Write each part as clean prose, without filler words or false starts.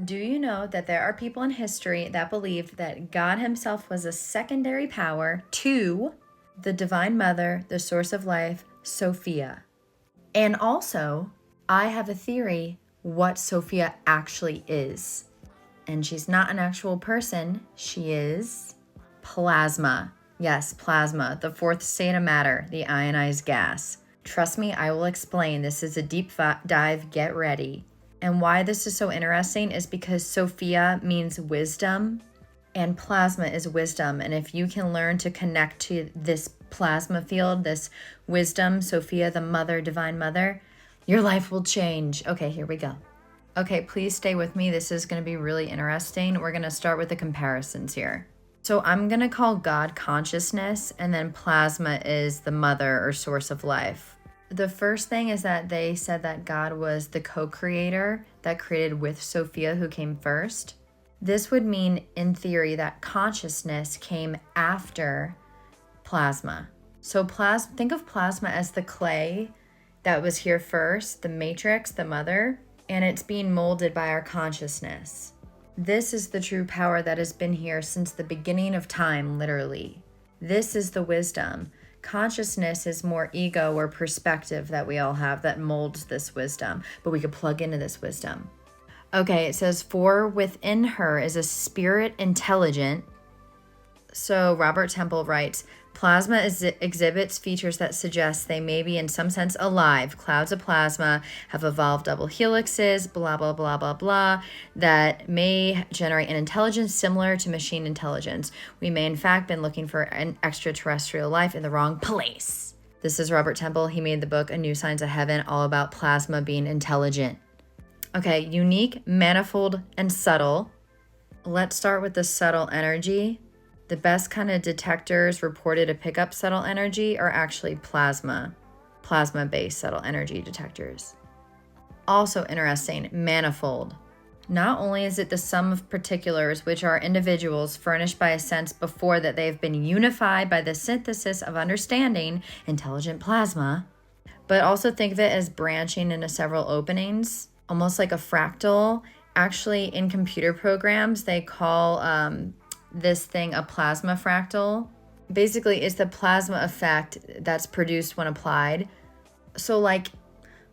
Do you know that there are people in history that believed that God himself was a secondary power to the Divine Mother, the source of life, Sophia? And also, I have a theory what Sophia actually is. And she's not an actual person, she is plasma. Yes, plasma, the fourth state of matter, the ionized gas. Trust me, I will explain. This is a deep dive. Get ready. And why this is so interesting is because Sophia means wisdom and plasma is wisdom. And if you can learn to connect to this plasma field, this wisdom, Sophia, the mother, divine mother, your life will change. Okay, here we go. Okay, please stay with me. This is going to be really interesting. We're going to start with the comparisons here. So I'm going to call God consciousness, and then plasma is the mother or source of life. The first thing is that they said that God was the co-creator that created with Sophia, who came first. This would mean, in theory, that consciousness came after plasma. So think of plasma as the clay that was here first, the matrix, the mother, and it's being molded by our consciousness. This is the true power that has been here since the beginning of time, literally. This is the wisdom. Consciousness is more ego or perspective that we all have that molds this wisdom, but we could plug into this wisdom. Okay, it says, for within her is a spirit intelligent. So Robert Temple writes, plasma exhibits features that suggest they may be in some sense alive. Clouds of plasma have evolved double helixes, blah, blah, blah, blah, blah, that may generate an intelligence similar to machine intelligence. We may in fact been looking for an extraterrestrial life in the wrong place. This is Robert Temple. He made the book A New Science of Heaven, all about plasma being intelligent. Okay, unique, manifold, and subtle. Let's start with the subtle energy. The best kind of detectors reported to pick up subtle energy are actually plasma-based subtle energy detectors. Also interesting, manifold. Not only is it the sum of particulars, which are individuals furnished by a sense before that they've been unified by the synthesis of understanding, intelligent plasma, but also think of it as branching into several openings, almost like a fractal. Actually, in computer programs, they call this thing a plasma fractal. Basically, it's the plasma effect that's produced when applied. So like,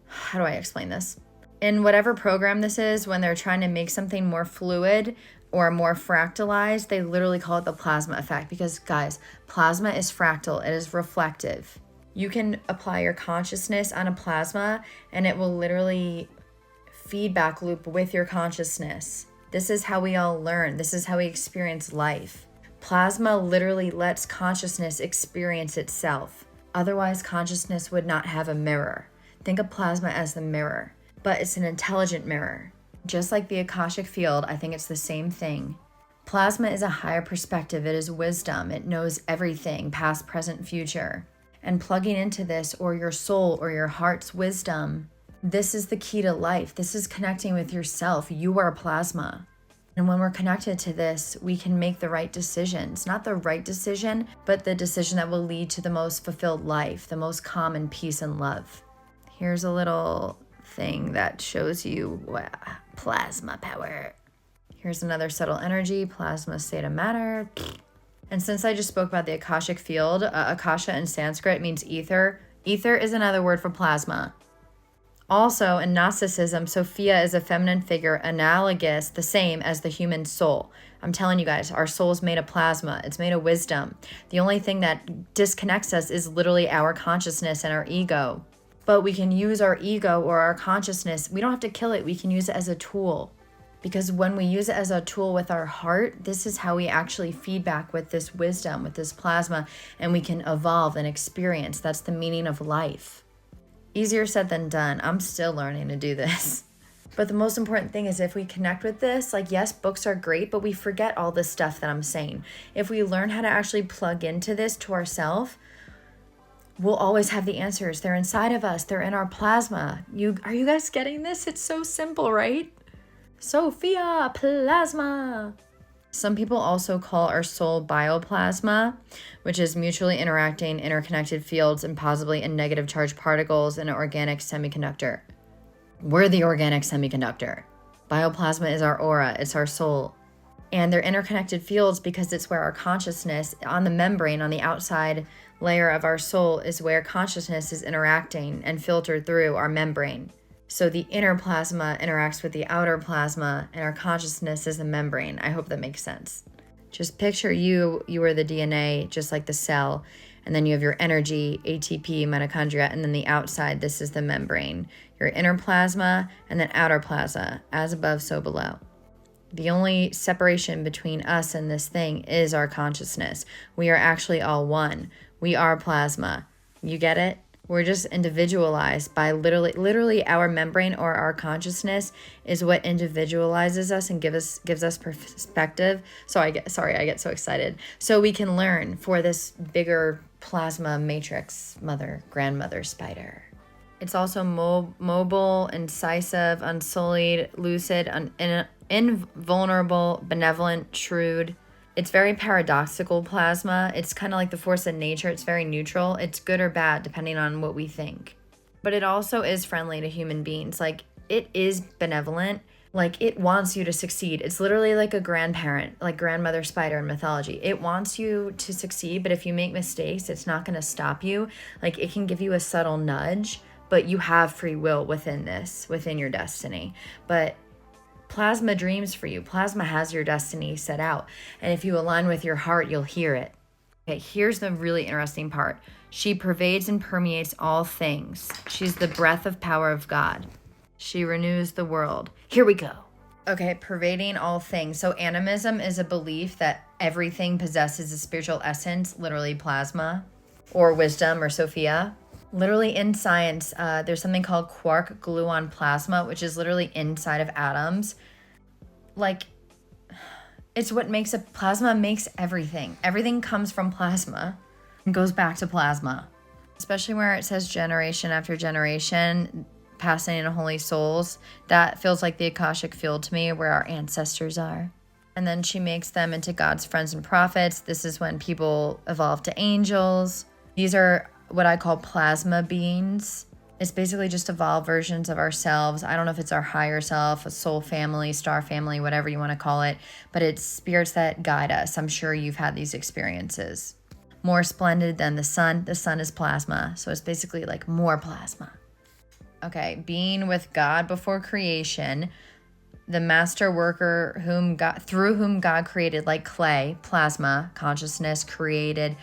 how do I explain this? In whatever program this is, when they're trying to make something more fluid or more fractalized, they literally call it the plasma effect because, guys, plasma is fractal. It is reflective. You can apply your consciousness on a plasma and it will literally feedback loop with your consciousness. This is how we all learn. This is how we experience life. Plasma literally lets consciousness experience itself. Otherwise, consciousness would not have a mirror. Think of plasma as the mirror, but it's an intelligent mirror. Just like the Akashic field, I think it's the same thing. Plasma is a higher perspective. It is wisdom. It knows everything, past, present, future. And plugging into this, or your soul or your heart's wisdom, this is the key to life. This is connecting with yourself. You are plasma. And when we're connected to this, we can make the right decisions. Not the right decision, but the decision that will lead to the most fulfilled life, the most calm and peace and love. Here's a little thing that shows you plasma power. Here's another subtle energy, plasma state of matter. And since I just spoke about the Akashic field, Akasha in Sanskrit means ether. Ether is another word for plasma. Also, in Gnosticism, Sophia is a feminine figure analogous, the same as the human soul. I'm telling you guys, our soul is made of plasma. It's made of wisdom. The only thing that disconnects us is literally our consciousness and our ego. But we can use our ego or our consciousness. We don't have to kill it. We can use it as a tool. Because when we use it as a tool with our heart, this is how we actually feedback with this wisdom, with this plasma, and we can evolve and experience. That's the meaning of life. Easier said than done. I'm still learning to do this. But the most important thing is if we connect with this, like, yes, books are great, but we forget all this stuff that I'm saying. If we learn how to actually plug into this to ourselves, we'll always have the answers. They're inside of us. They're in our plasma. Are you guys getting this? It's so simple, right? Sophia, plasma. Some people also call our soul bioplasma, which is mutually interacting, interconnected fields and possibly in negative charged particles in an organic semiconductor. We're the organic semiconductor. Bioplasma is our aura. It's our soul. And they're interconnected fields because it's where our consciousness on the membrane, on the outside layer of our soul, is where consciousness is interacting and filtered through our membrane. So the inner plasma interacts with the outer plasma, and our consciousness is the membrane. I hope that makes sense. Just picture you are the DNA, just like the cell, and then you have your energy, ATP, mitochondria, and then the outside, this is the membrane. Your inner plasma and then outer plasma, as above, so below. The only separation between us and this thing is our consciousness. We are actually all one. We are plasma. You get it? We're just individualized by literally our membrane or our consciousness is what individualizes us and gives us perspective. So I get so excited. So we can learn for this bigger plasma matrix grandmother spider. It's also mobile, incisive, unsullied, lucid, invulnerable, benevolent, shrewd. It's very paradoxical plasma. It's kind of like the force of nature. It's very neutral. It's good or bad depending on what we think. But it also is friendly to human beings. Like, it is benevolent. Like, it wants you to succeed. It's literally like a grandparent, like grandmother spider in mythology. It wants you to succeed, but if you make mistakes, it's not going to stop you. Like, it can give you a subtle nudge, but you have free will within your destiny. But plasma dreams for you. Plasma has your destiny set out. And if you align with your heart, you'll hear it. Okay, here's the really interesting part. She pervades and permeates all things. She's the breath of power of God. She renews the world. Here we go. Okay, pervading all things. So animism is a belief that everything possesses a spiritual essence, literally plasma, or wisdom, or Sophia. Literally in science, there's something called quark gluon plasma, which is literally inside of atoms. Like, it's what makes plasma makes everything. Everything comes from plasma and goes back to plasma. Especially where it says generation after generation, passing in holy souls. That feels like the Akashic field to me, where our ancestors are. And then she makes them into God's friends and prophets. This is when people evolve to angels. These are what I call plasma beings. It's basically just evolved versions of ourselves. I don't know if it's our higher self, a soul family, star family, whatever you want to call it, but it's spirits that guide us. I'm sure you've had these experiences. More splendid than the sun. The sun is plasma, so it's basically like more plasma. Okay, being with God before creation, the master worker through whom God created, like clay, plasma, consciousness created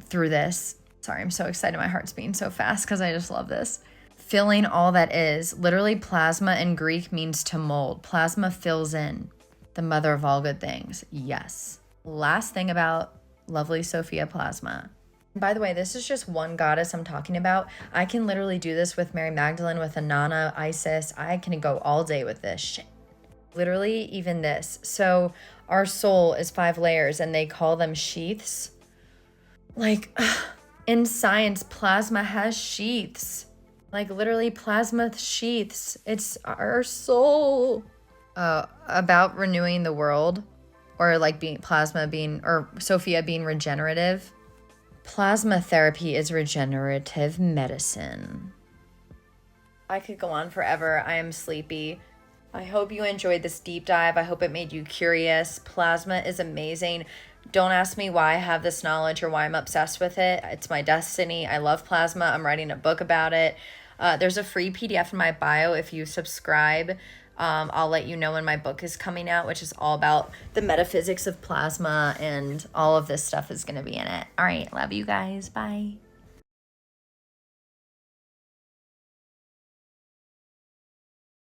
through this. Sorry, I'm so excited. My heart's beating so fast because I just love this. Filling all that is. Literally, plasma in Greek means to mold. Plasma fills in. The mother of all good things. Yes. Last thing about lovely Sophia plasma. By the way, this is just one goddess I'm talking about. I can literally do this with Mary Magdalene, with Inanna, Isis. I can go all day with this shit. Literally, even this. So our soul is 5 layers, and they call them sheaths. Like... in science, plasma has sheaths. Like, literally, plasma sheaths. It's our soul. About renewing the world, or like Sophia being regenerative. Plasma therapy is regenerative medicine. I could go on forever. I am sleepy. I hope you enjoyed this deep dive. I hope it made you curious. Plasma is amazing. Don't ask me why I have this knowledge or why I'm obsessed with it. It's my destiny. I love plasma. I'm writing a book about it. There's a free PDF in my bio if you subscribe. I'll let you know when my book is coming out, which is all about the metaphysics of plasma, and all of this stuff is going to be in it. All right. Love you guys. Bye.